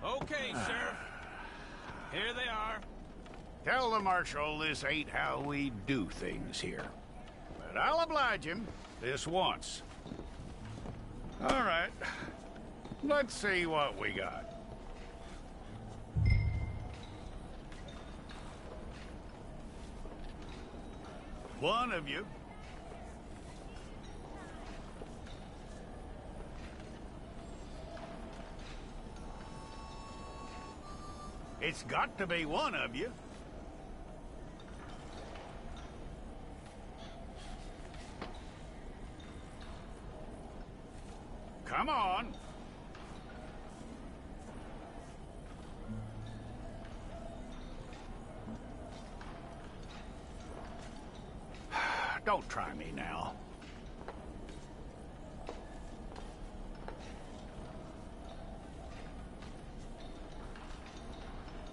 Okay, Sheriff. Here they are. Tell the Marshal this ain't how we do things here. But I'll oblige him this once. All right. Let's see what we got. One of you. It's got to be one of you. Come on. Don't try me now.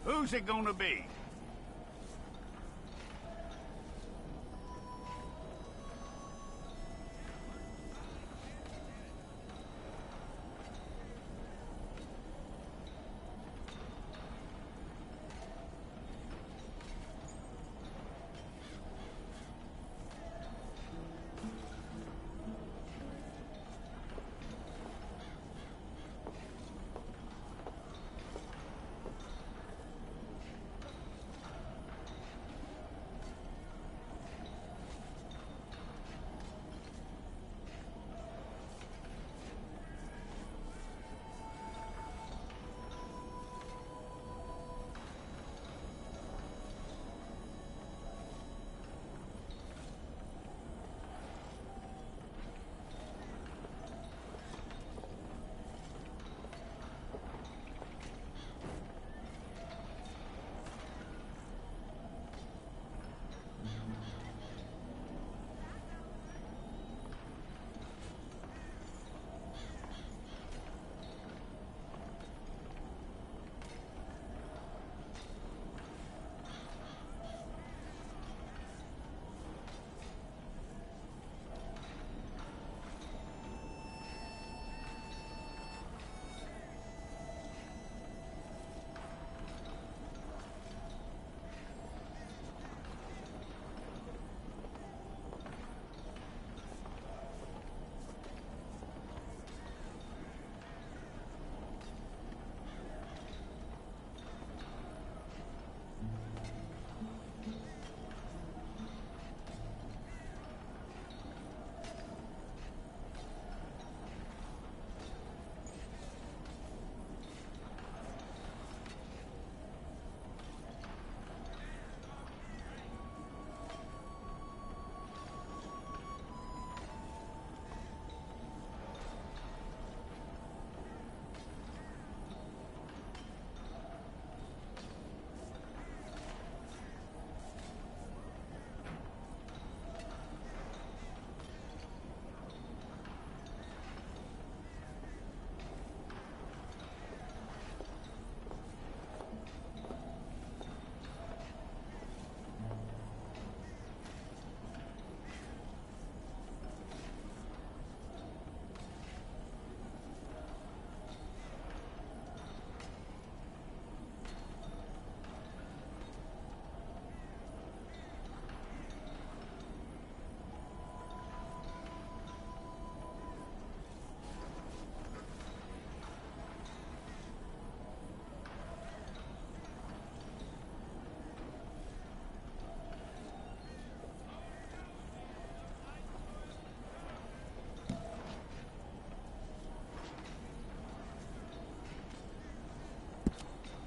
Who's it gonna be?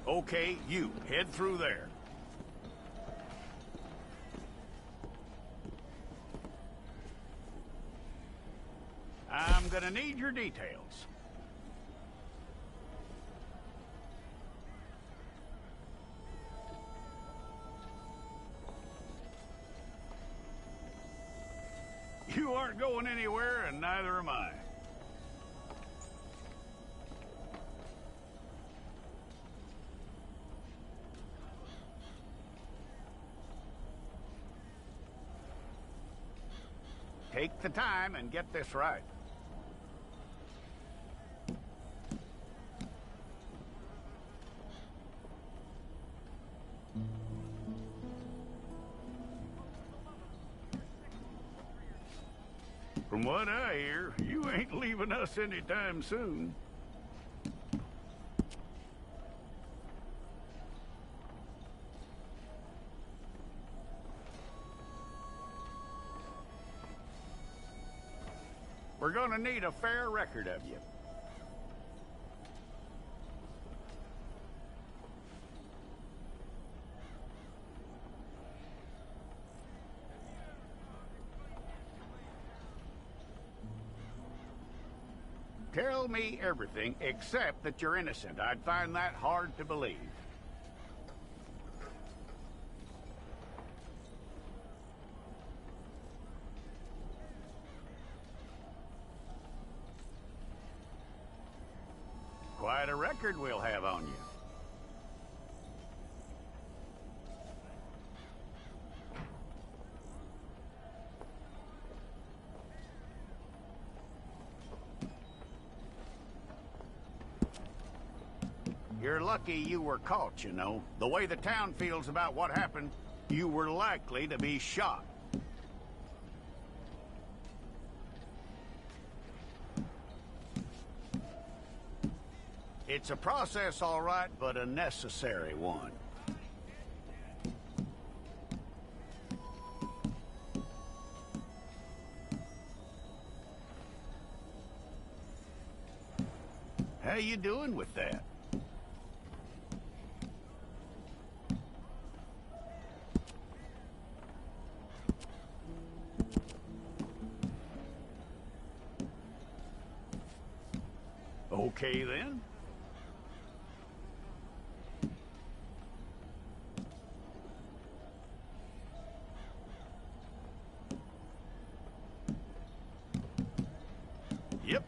Okay, you, head through there. I'm gonna need your details. You aren't going anywhere, and neither am I. Take the time and get this right. From what I hear, you ain't leaving us anytime soon. We're gonna need a fair record of you. Tell me everything except that you're innocent. I'd find that hard to believe. Quite a record we'll have on you. You're lucky you were caught, you know. The way the town feels about what happened, you were likely to be shot. It's a process, all right, but a necessary one. How you doing with that? Okay, then. Yep.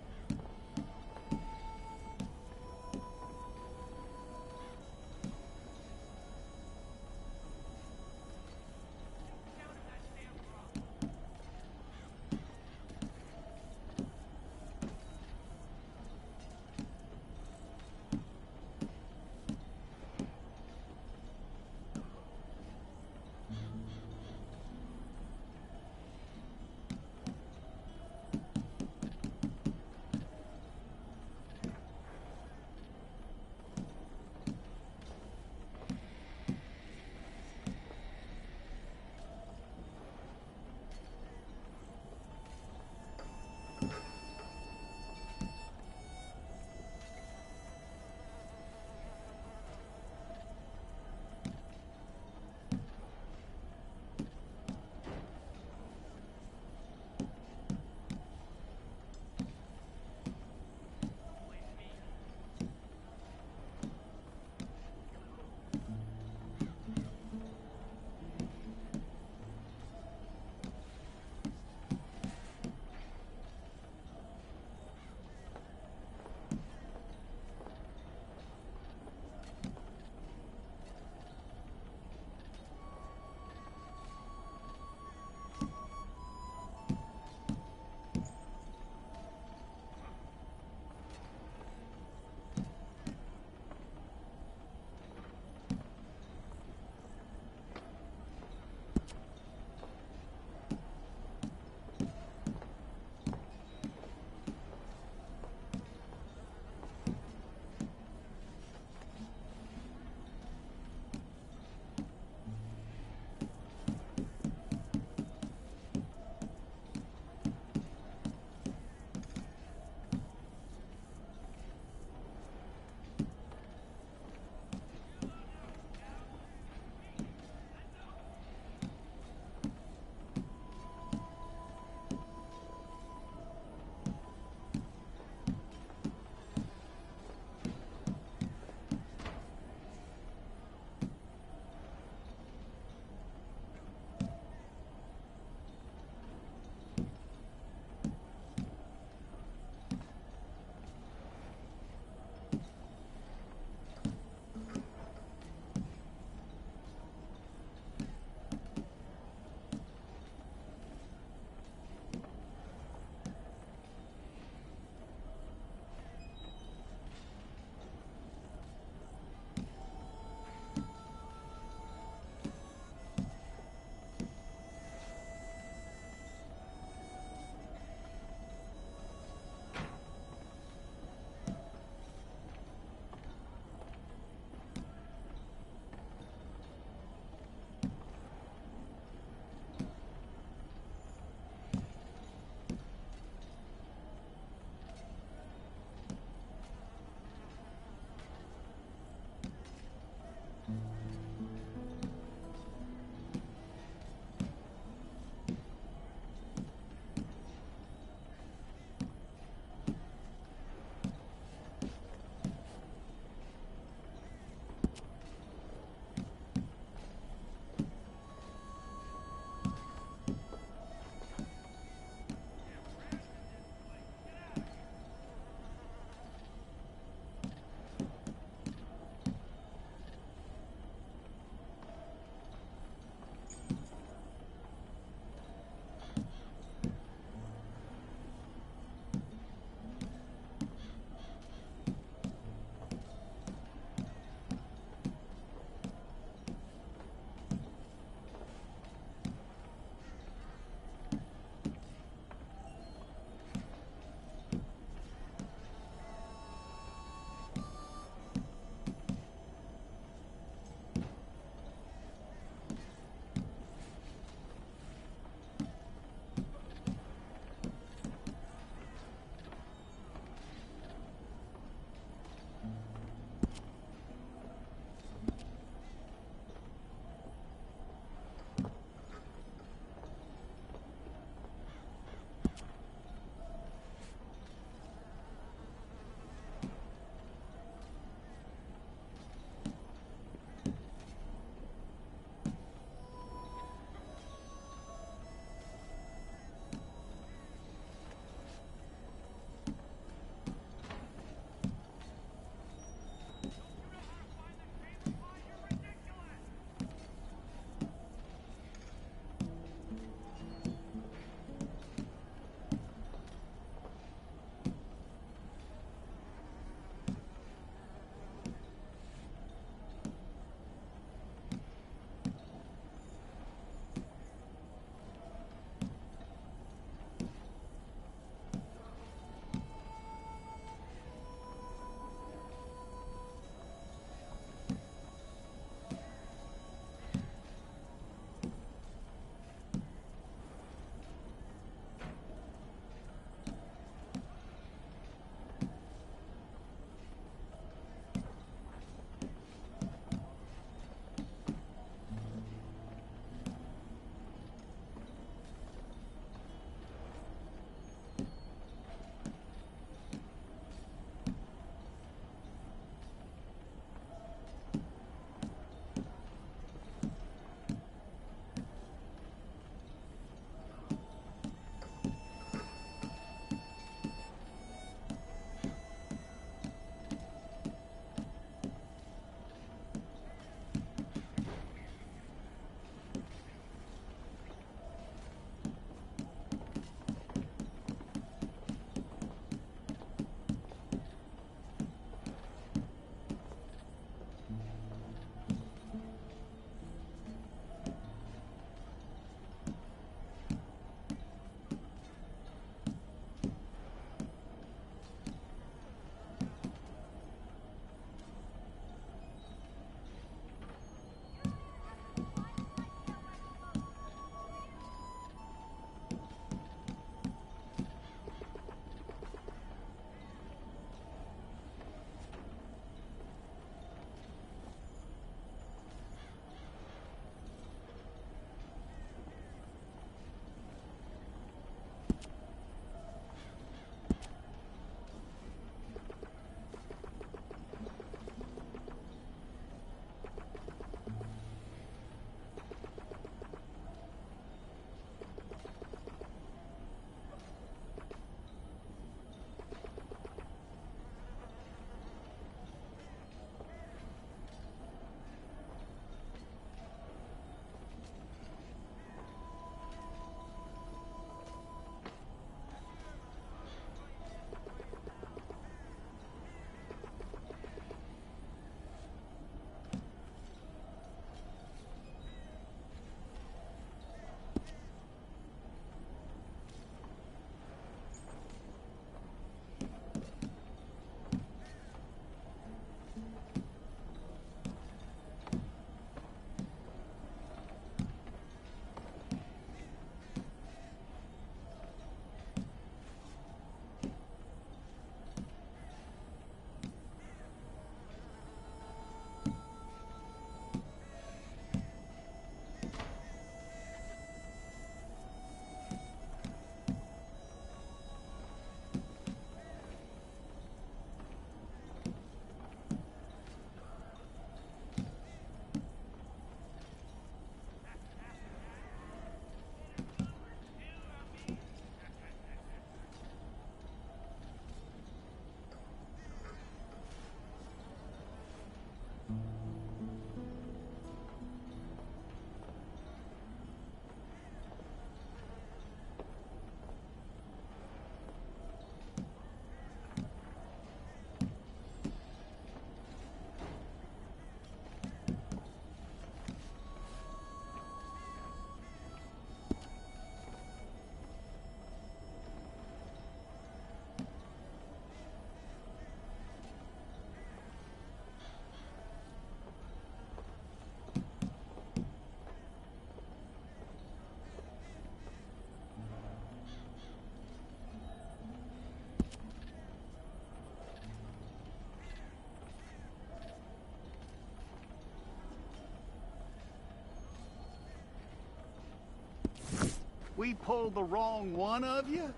We pulled the wrong one of you?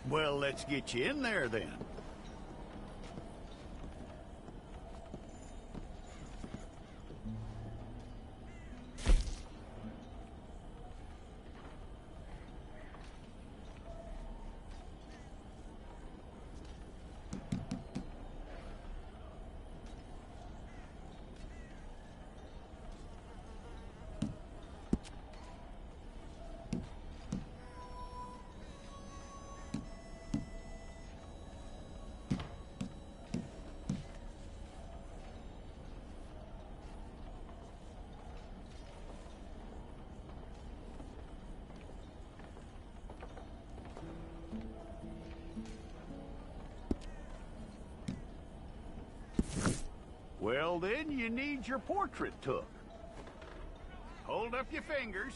Well, let's get you in there then. Well, then you need your portrait took. Hold up your fingers.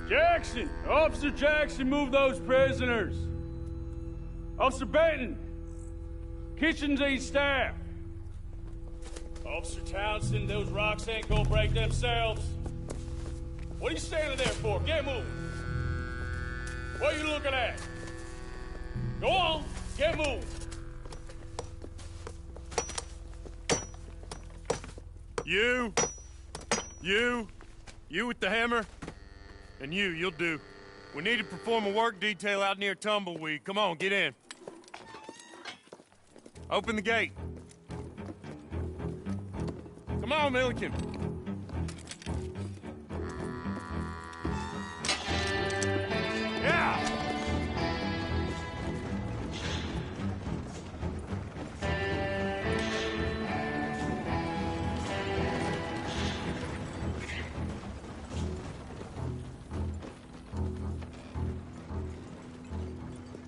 Jackson! Officer Jackson, move those prisoners! Officer Benton! Kitchens ain't staff! Officer Townsend, those rocks ain't gonna break themselves. What are you standing there for? Get moving! What are you looking at? Go on, get moving! You with the hammer? And you'll do. We need to perform a work detail out near Tumbleweed. Come on, get in. Open the gate. Come on, Milliken. Yeah!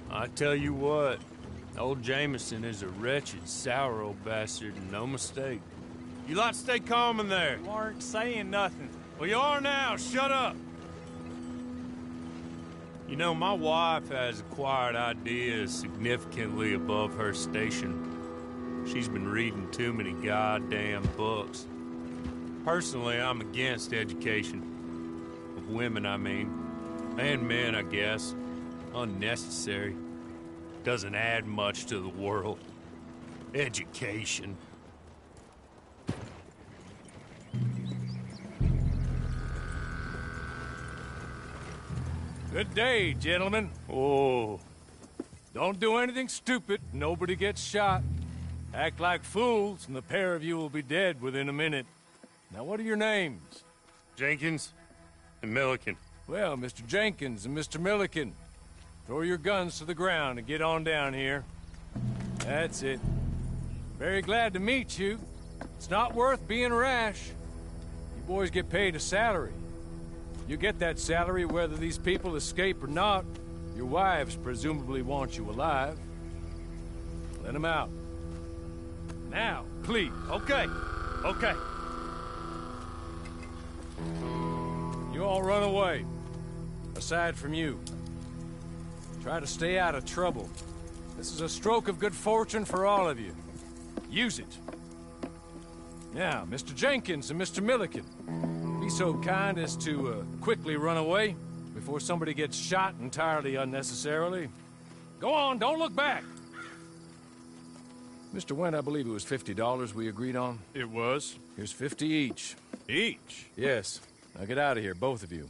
I tell you what, old Jameson is a wretched, sour old bastard, and no mistake. You lot stay calm in there. You aren't saying nothing. Well, you are now. Shut up. You know, my wife has acquired ideas significantly above her station. She's been reading too many goddamn books. Personally, I'm against education. Of women, I mean. And men, I guess. Unnecessary. Doesn't add much to the world. Education. Good day, gentlemen. Oh. Don't do anything stupid. Nobody gets shot. Act like fools, and the pair of you will be dead within a minute. Now, what are your names? Jenkins and Milliken. Well, Mr. Jenkins and Mr. Milliken, throw your guns to the ground and get on down here. That's it. Very glad to meet you. It's not worth being rash. You boys get paid a salary. You get that salary whether these people escape or not. Your wives presumably want you alive. Let them out. Now, please. Okay. Okay. You all run away. Aside from you. Try to stay out of trouble. This is a stroke of good fortune for all of you. Use it. Now, Mr. Jenkins and Mr. Milliken, be so kind as to quickly run away before somebody gets shot entirely unnecessarily. Go on, don't look back. Mr. Wendt, I believe it was $50 we agreed on. It was. Here's 50 each. Each? Yes. Now get out of here, both of you.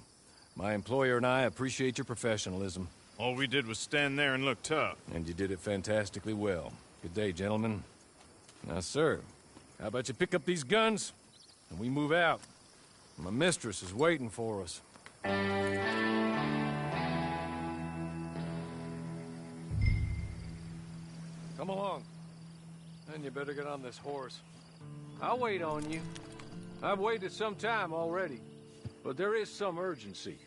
My employer and I appreciate your professionalism. All we did was stand there and look tough. And you did it fantastically well. Good day, gentlemen. Now, sir, how about you pick up these guns and we move out? My mistress is waiting for us. Come along. Then you better get on this horse. I'll wait on you. I've waited some time already, but there is some urgency.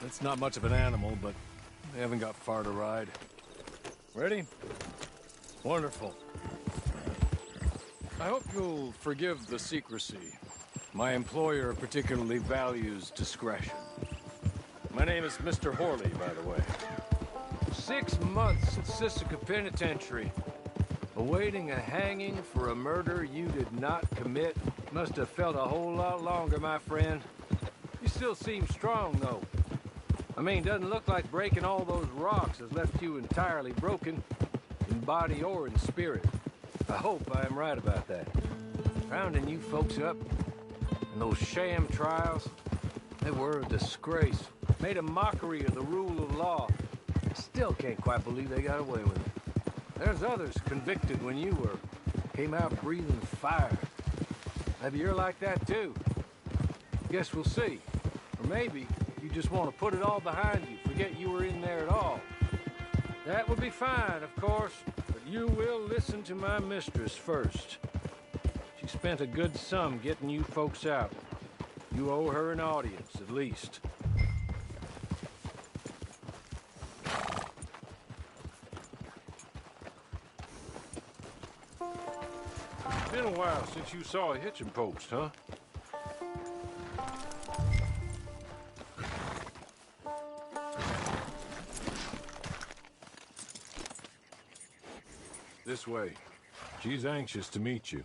It's not much of an animal, but they haven't got far to ride. Ready? Wonderful. I hope you'll forgive the secrecy. My employer particularly values discretion. My name is Mr. Horley, by the way. 6 months in Sisika Penitentiary, awaiting a hanging for a murder you did not commit. Must have felt a whole lot longer, my friend. You still seem strong, though. I mean, doesn't look like breaking all those rocks has left you entirely broken, in body or in spirit. I hope I am right about that. Rounding you folks up, and those sham trials, they were a disgrace. Made a mockery of the rule of law. I still can't quite believe they got away with it. There's others convicted when you were. Came out breathing fire. Maybe you're like that too. Guess we'll see. Or maybe you just want to put it all behind you, forget you were in there at all. That would be fine, of course, but you will listen to my mistress first. She spent a good sum getting you folks out. You owe her an audience, at least. Been a while since you saw a hitching post, huh? This way. She's anxious to meet you.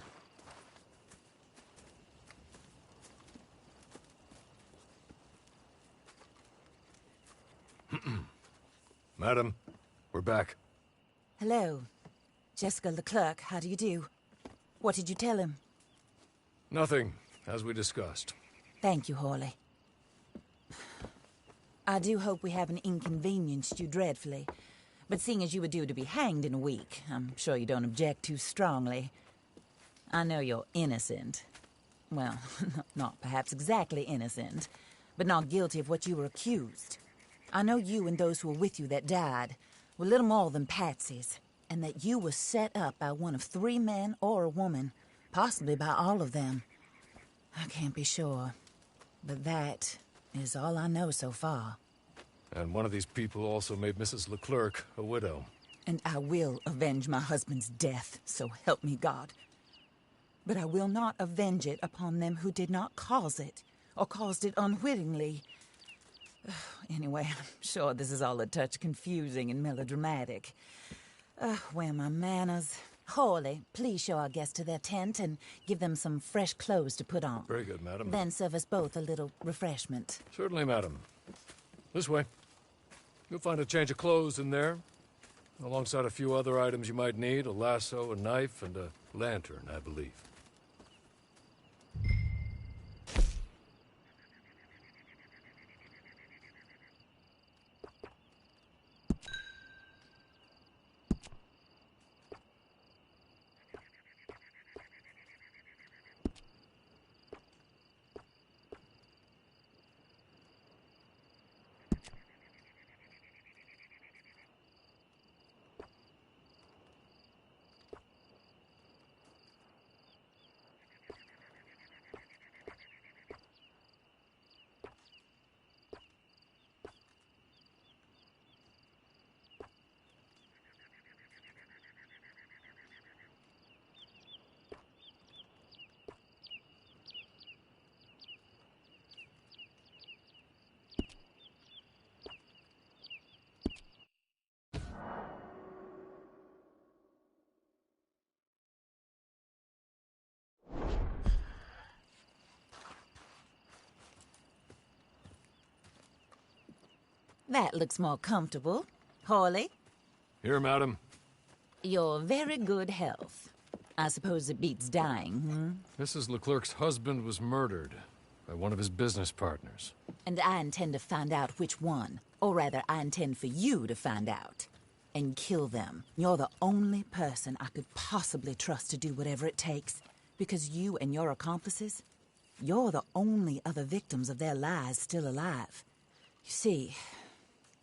Madam, we're back. Hello. Jessica Leclerc, how do you do? What did you tell him? Nothing, as we discussed. Thank you, Horley. I do hope we haven't inconvenienced you dreadfully. But seeing as you were due to be hanged in a week, I'm sure you don't object too strongly. I know you're innocent. Well, not perhaps exactly innocent, but not guilty of what you were accused. I know you and those who were with you that died were little more than patsies, and that you were set up by one of 3 men or a woman, possibly by all of them. I can't be sure, but that is all I know so far. And one of these people also made Mrs. Leclerc a widow. And I will avenge my husband's death, so help me God. But I will not avenge it upon them who did not cause it, or caused it unwittingly. Anyway, I'm sure this is all a touch confusing and melodramatic. Where are my manners? Hawley, please show our guests to their tent and give them some fresh clothes to put on. Very good, madam. Then serve us both a little refreshment. Certainly, madam. This way. You'll find a change of clothes in there, alongside a few other items you might need, a lasso, a knife, and a lantern, I believe. That looks more comfortable. Hawley, Here, madam. you're very good health. I suppose it beats dying, hmm? Mrs. Leclerc's husband was murdered by one of his business partners. And I intend to find out which one. Or rather, I intend for you to find out. And kill them. You're the only person I could possibly trust to do whatever it takes. Because you and your accomplices, you're the only other victims of their lies still alive. You see,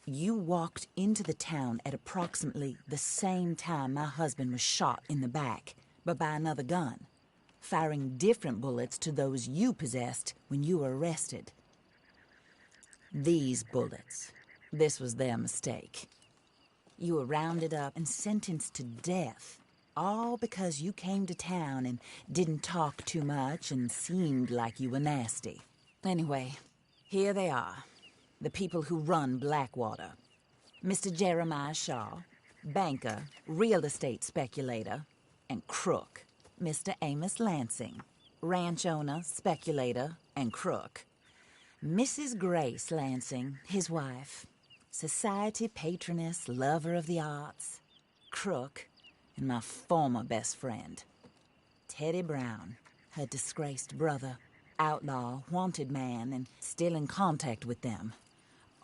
you walked into the town at approximately the same time my husband was shot in the back, but by another gun, firing different bullets to those you possessed when you were arrested. These bullets, this was their mistake. You were rounded up and sentenced to death, all because you came to town and didn't talk too much and seemed like you were nasty. Anyway, here they are. The people who run Blackwater. Mr. Jeremiah Shaw, banker, real estate speculator, and crook. Mr. Amos Lansing, ranch owner, speculator, and crook. Mrs. Grace Lansing, his wife, society patroness, lover of the arts, crook, and my former best friend. Teddy Brown, her disgraced brother, outlaw, wanted man, and still in contact with them.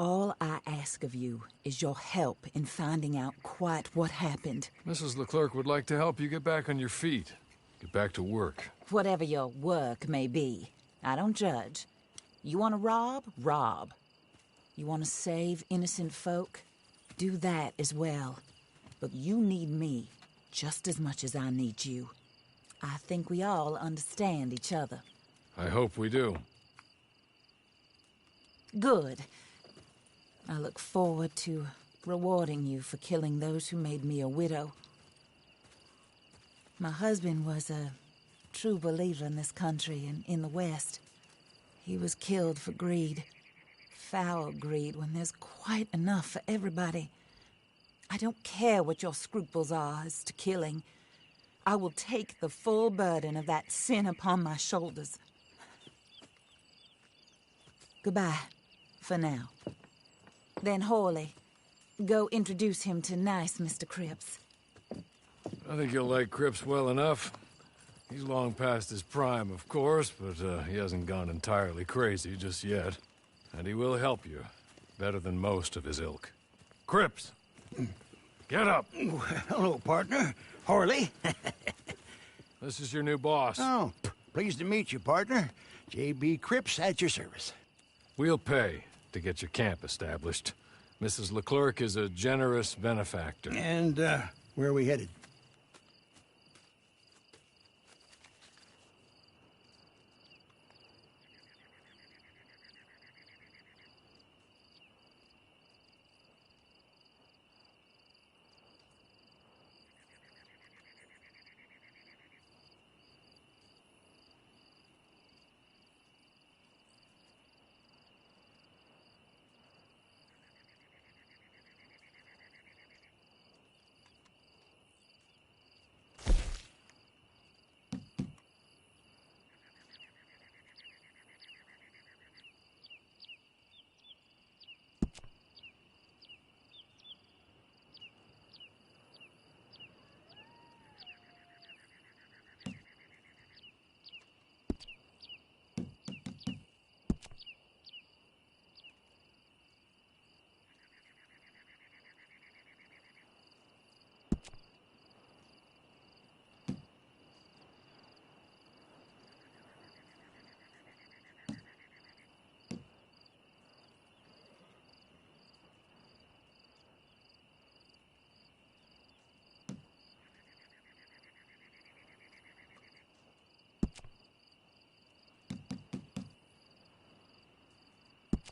All I ask of you is your help in finding out quite what happened. Mrs. Leclerc would like to help you get back on your feet. Get back to work. Whatever your work may be, I don't judge. You want to rob? Rob. You want to save innocent folk? Do that as well. But you need me just as much as I need you. I think we all understand each other. I hope we do. Good. I look forward to rewarding you for killing those who made me a widow. My husband was a true believer in this country and in the West. He was killed for greed. Foul greed when there's quite enough for everybody. I don't care what your scruples are as to killing. I will take the full burden of that sin upon my shoulders. Goodbye, for now. Then Hawley, go introduce him to nice Mr. Cripps. I think you'll like Cripps well enough. He's long past his prime, of course, but he hasn't gone entirely crazy just yet. And he will help you, better than most of his ilk. Cripps! Get up! Hello, partner. Hawley. This is your new boss. Oh, pleased to meet you, partner. J.B. Cripps at your service. We'll pay to get your camp established. Mrs. Leclerc is a generous benefactor. And, where are we headed?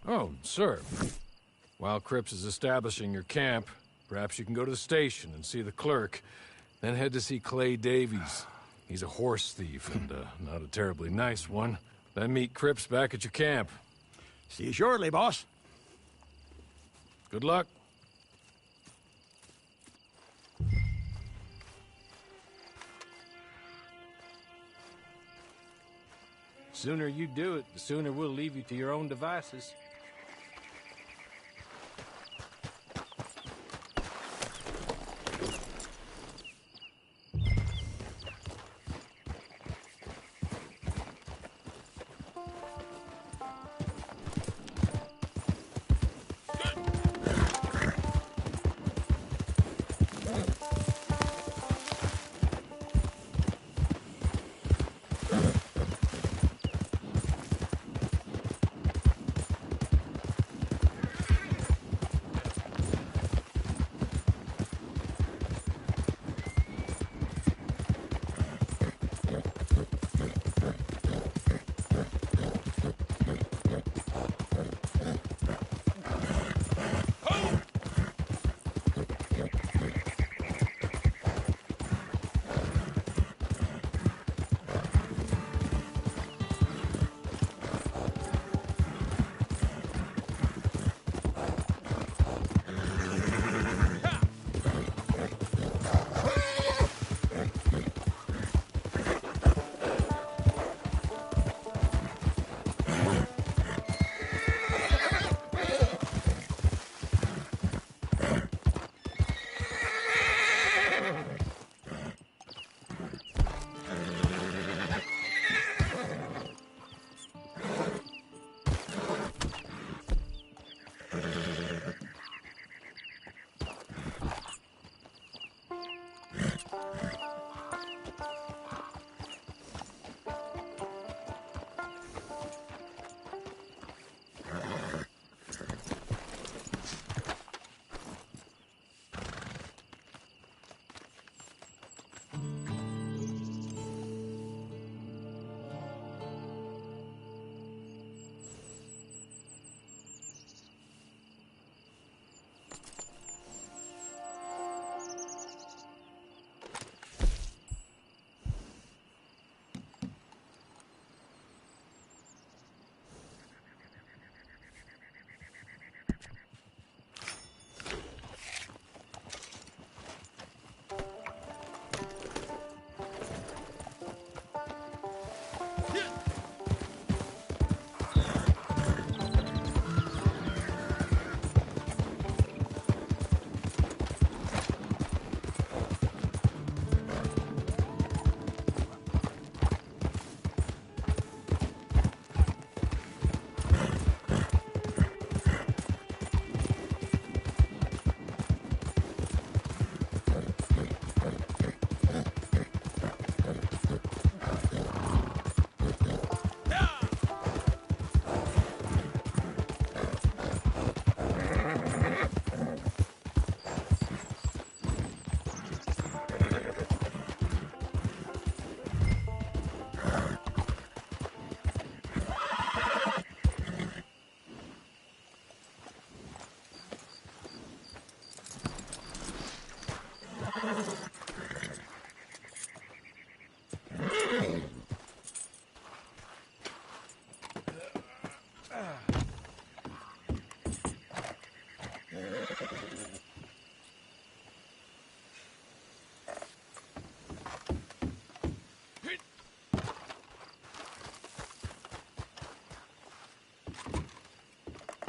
Oh, sir. While Cripps is establishing your camp, perhaps you can go to the station and see the clerk, then head to see Clay Davies. He's a horse thief, and not a terribly nice one. Then meet Cripps back at your camp. See you shortly, boss. Good luck. Sooner you do it, the sooner we'll leave you to your own devices.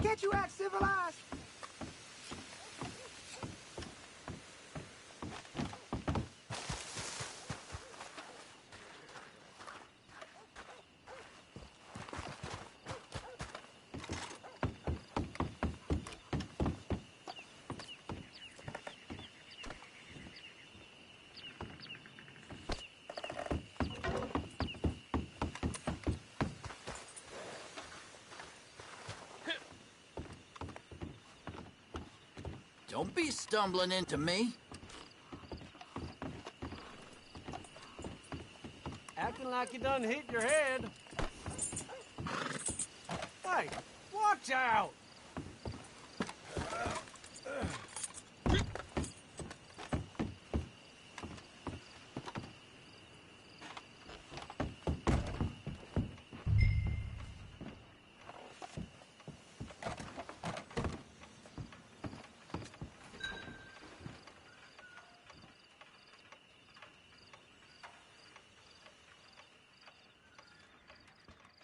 Can't you act civilized? Don't be stumbling into me. Acting like you done hit your head. Hey, what Watch out!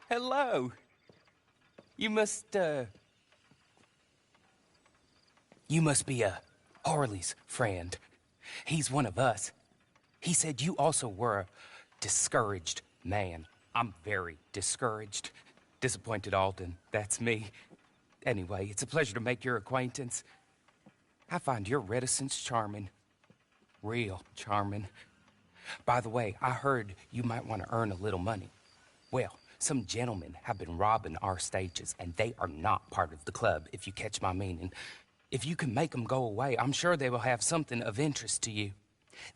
Hello. You must be, Harley's friend. He's one of us. He said you also were a discouraged man. I'm very discouraged. Disappointed Alden, that's me. Anyway, it's a pleasure to make your acquaintance. I find your reticence charming. Real charming. By the way, I heard you might want to earn a little money. Well, some gentlemen have been robbing our stages, and they are not part of the club, if you catch my meaning. If you can make them go away, I'm sure they will have something of interest to you.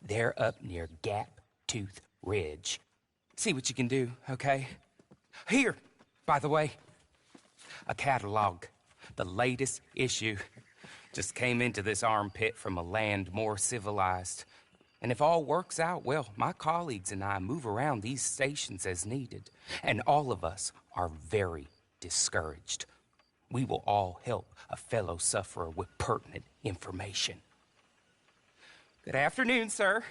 They're up near Gap Tooth Ridge. See what you can do, okay? Here, by the way, a catalog. The latest issue. Just came into this armpit from a land more civilized. And if all works out, well, my colleagues and I move around these stations as needed. And all of us are very discouraged. We will all help a fellow sufferer with pertinent information. Good afternoon, sir.